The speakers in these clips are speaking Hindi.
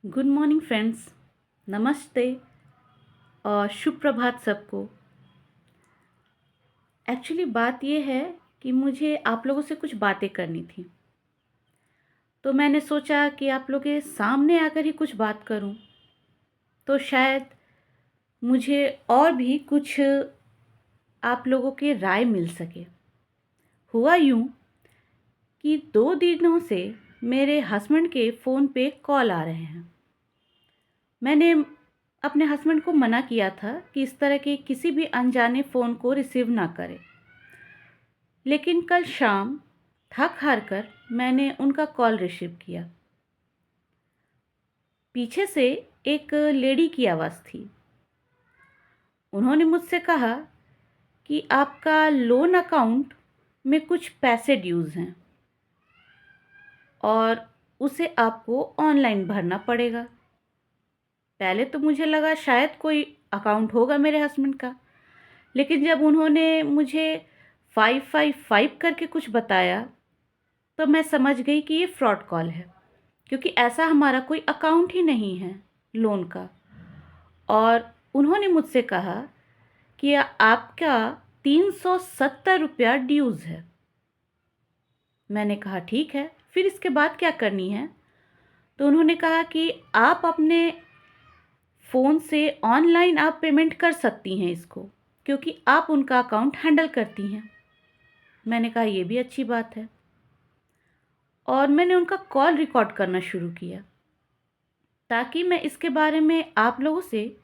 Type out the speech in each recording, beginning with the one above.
Good morning friends. नमस्ते और शुभ प्रभात सबको। एक्चुअली बात ये है कि मुझे आप लोगों से कुछ बातें करनी थी, तो मैंने सोचा कि आप लोगों के सामने आकर ही कुछ बात करूं, तो शायद मुझे और भी कुछ आप लोगों के राय मिल सके। हुआ यूं कि 2 दिनों से मेरे हस्बैंड के फ़ोन पे कॉल आ रहे हैं। मैंने अपने हस्बैंड को मना किया था कि इस तरह के किसी भी अनजाने फ़ोन को रिसीव ना करें, लेकिन कल शाम थक हार कर मैंने उनका कॉल रिसीव किया। पीछे से एक लेडी की आवाज़ थी। उन्होंने मुझसे कहा कि आपका लोन अकाउंट में कुछ पैसे ड्यूज़ हैं और उसे आपको ऑनलाइन भरना पड़ेगा। पहले तो मुझे लगा शायद कोई अकाउंट होगा मेरे हस्बैंड का, लेकिन जब उन्होंने मुझे 555 करके कुछ बताया तो मैं समझ गई कि ये फ्रॉड कॉल है, क्योंकि ऐसा हमारा कोई अकाउंट ही नहीं है लोन का। और उन्होंने मुझसे कहा कि आपका 370 रुपया ड्यूज़ है। मैंने कहा ठीक है, फिर इसके बाद क्या करनी है? तो उन्होंने कहा कि आप अपने फ़ोन से ऑनलाइन आप पेमेंट कर सकती हैं इसको, क्योंकि आप उनका अकाउंट हैंडल करती हैं। मैंने कहा ये भी अच्छी बात है, और मैंने उनका कॉल रिकॉर्ड करना शुरू किया ताकि मैं इसके बारे में आप लोगों से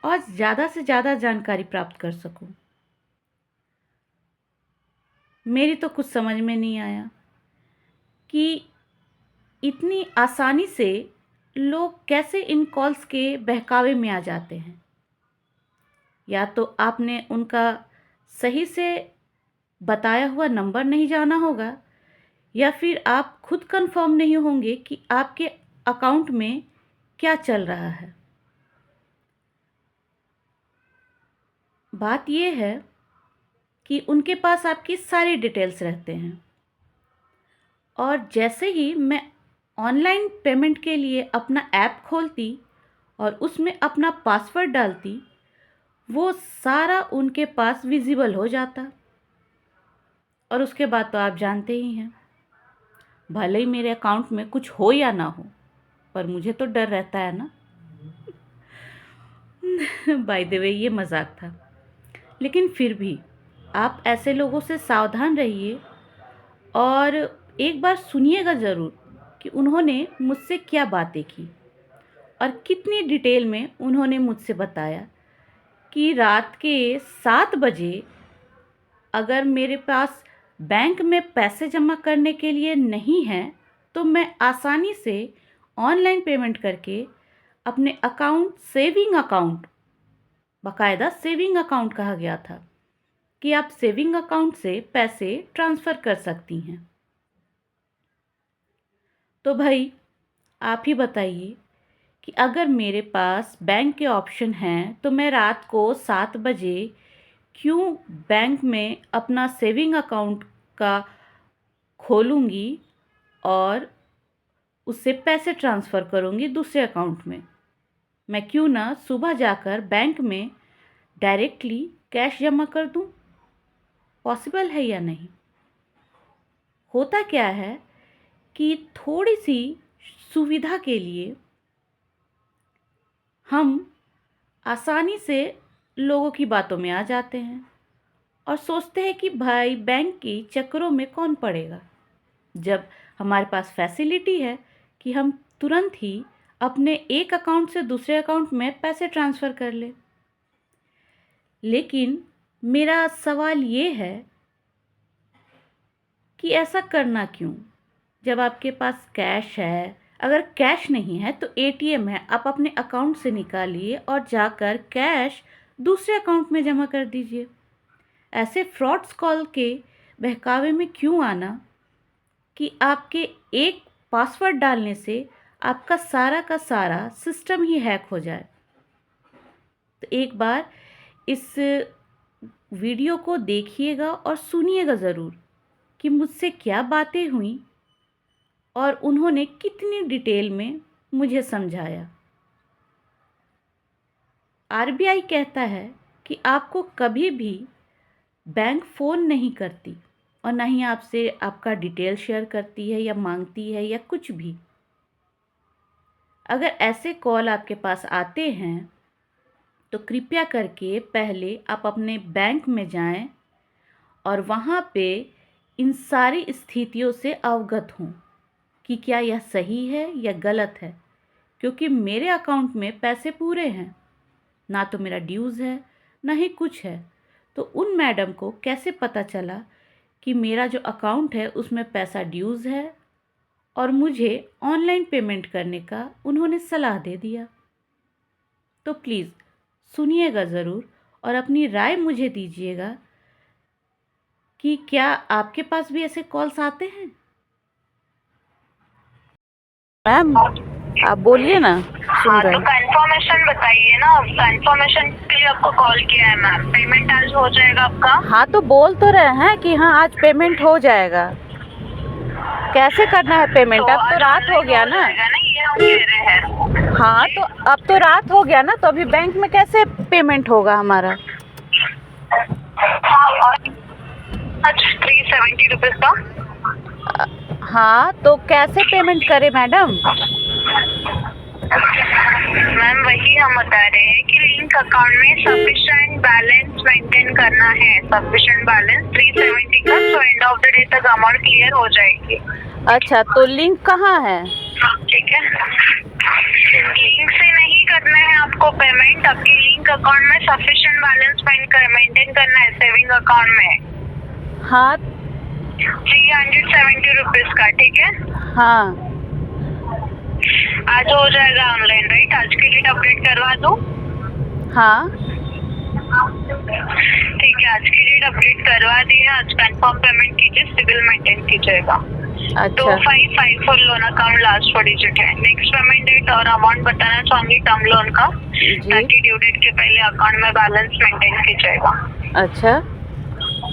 और ज़्यादा से ज़्यादा जानकारी प्राप्त कर सकूं। मेरी तो कुछ समझ में नहीं आया कि इतनी आसानी से लोग कैसे इन कॉल्स के बहकावे में आ जाते हैं। या तो आपने उनका सही से बताया हुआ नंबर नहीं जाना होगा, या फिर आप खुद कंफर्म नहीं होंगे कि आपके अकाउंट में क्या चल रहा है। बात यह है कि उनके पास आपकी सारी डिटेल्स रहते हैं, और जैसे ही मैं ऑनलाइन पेमेंट के लिए अपना ऐप खोलती और उसमें अपना पासवर्ड डालती, वो सारा उनके पास विजिबल हो जाता। और उसके बाद तो आप जानते ही हैं, भले ही मेरे अकाउंट में कुछ हो या ना हो, पर मुझे तो डर रहता है ना। बाय द वे, ये मजाक था, लेकिन फिर भी आप ऐसे लोगों से सावधान रहिए। और एक बार सुनिएगा ज़रूर कि उन्होंने मुझसे क्या बातें की और कितनी डिटेल में उन्होंने मुझसे बताया कि रात के 7 बजे अगर मेरे पास बैंक में पैसे जमा करने के लिए नहीं हैं, तो मैं आसानी से ऑनलाइन पेमेंट करके अपने अकाउंट, सेविंग अकाउंट, बाकायदा सेविंग अकाउंट कहा गया था कि आप सेविंग अकाउंट से पैसे ट्रांसफ़र कर सकती हैं। तो भाई आप ही बताइए कि अगर मेरे पास बैंक के ऑप्शन हैं, तो मैं रात को 7 बजे क्यों बैंक में अपना सेविंग अकाउंट का खोलूँगी और उससे पैसे ट्रांसफ़र करूँगी दूसरे अकाउंट में। मैं क्यों ना सुबह जाकर बैंक में डायरेक्टली कैश जमा कर दूँ? पॉसिबल है या नहीं? होता क्या है कि थोड़ी सी सुविधा के लिए हम आसानी से लोगों की बातों में आ जाते हैं और सोचते हैं कि भाई बैंक के चक्करों में कौन पड़ेगा, जब हमारे पास फैसिलिटी है कि हम तुरंत ही अपने एक अकाउंट से दूसरे अकाउंट में पैसे ट्रांसफ़र कर लें। लेकिन मेरा सवाल ये है कि ऐसा करना क्यों, जब आपके पास कैश है? अगर कैश नहीं है तो एटीएम है, आप अपने अकाउंट से निकालिए और जाकर कैश दूसरे अकाउंट में जमा कर दीजिए। ऐसे फ्रॉड्स कॉल के बहकावे में क्यों आना कि आपके एक पासवर्ड डालने से आपका सारा का सारा सिस्टम ही हैक हो जाए। तो एक बार इस वीडियो को देखिएगा और सुनिएगा ज़रूर कि मुझसे क्या बातें हुई और उन्होंने कितनी डिटेल में मुझे समझाया। आरबीआई कहता है कि आपको कभी भी बैंक फ़ोन नहीं करती और ना ही आपसे आपका डिटेल शेयर करती है या मांगती है या कुछ भी। अगर ऐसे कॉल आपके पास आते हैं तो कृपया करके पहले आप अपने बैंक में जाएं और वहाँ पे इन सारी स्थितियों से अवगत हों कि क्या यह सही है या गलत है, क्योंकि मेरे अकाउंट में पैसे पूरे हैं, ना तो मेरा ड्यूज़ है ना ही कुछ है। तो उन मैडम को कैसे पता चला कि मेरा जो अकाउंट है उसमें पैसा ड्यूज़ है, और मुझे ऑनलाइन पेमेंट करने का उन्होंने सलाह दे दिया। तो प्लीज़ सुनिएगा ज़रूर और अपनी राय मुझे दीजिएगा कि क्या आपके पास भी ऐसे कॉल्स आते हैं? मैम आप बोलिए ना, सुन हाँ, रहे तो हैं। कंफर्मेशन बताइए ना। कंफर्मेशन के लिए आपको कॉल किया है मैम। पेमेंट आज हो जाएगा आपका? हाँ तो बोल तो रहे हैं कि हाँ आज पेमेंट हो जाएगा। कैसे करना है पेमेंट? अब तो आज रात हो ऑनलाइन गया हो ना। जाएगा ना, ये हम कह रहे हैं। हाँ तो अब तो रात हो गया ना, तो अभी बैंक में कैसे पेमेंट होगा हमारा? हाँ, और आज 370 रुपीज़ का। हाँ तो कैसे पेमेंट करें मैडम? मैम वही हम बता रहे हैं कि लिंक अकाउंट में सफिशिएंट बैलेंस मेंटेन करना है। सफिशिएंट बैलेंस 370 का, तो एंड ऑफ द डे तक अमाउंट क्लियर हो जाएगी। अच्छा तो लिंक कहाँ है? ठीक है, लिंक से नहीं करना है आपको पेमेंट। आपके लिंक अकाउंट में सफिशिएंट बैलेंस मेंटेन करना है सेविंग अकाउंट में। हाँ 370 रुपीज़ का, ठीक है। हाँ आज हो जाएगा ऑनलाइन, राइट? आज की डेट अपडेट करवा दूँ? हाँ ठीक है, आज की डेट अपडेट करवा दी है। आज कंफर्म पेमेंट कीजिए, सिविल मेंटेन कीजिएगा। अच्छा 2554 लोन अकाउंट लास्ट 4 डिजिट है। नेक्स्ट पेमेंट डेट और अमाउंट बताना चाहूंगी टर्म लोन का, जी। ताकि ड्यू डेट के पहले अकाउंट में बैलेंस मेंटेन कीजिएगा। अच्छा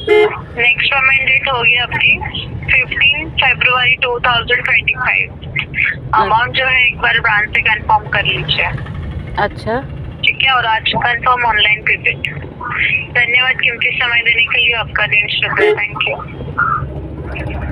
नेक्स्ट पेमेंट डेट होगी आपकी 15 फरवरी 2025। अमाउंट जो है एक बार ब्रांच से कंफर्म कर लीजिए। अच्छा ठीक है, और आज कंफर्म ऑनलाइन पेमेंट। धन्यवाद कीमती समय देने के लिए। आपका दिन शुभ है। Thank you.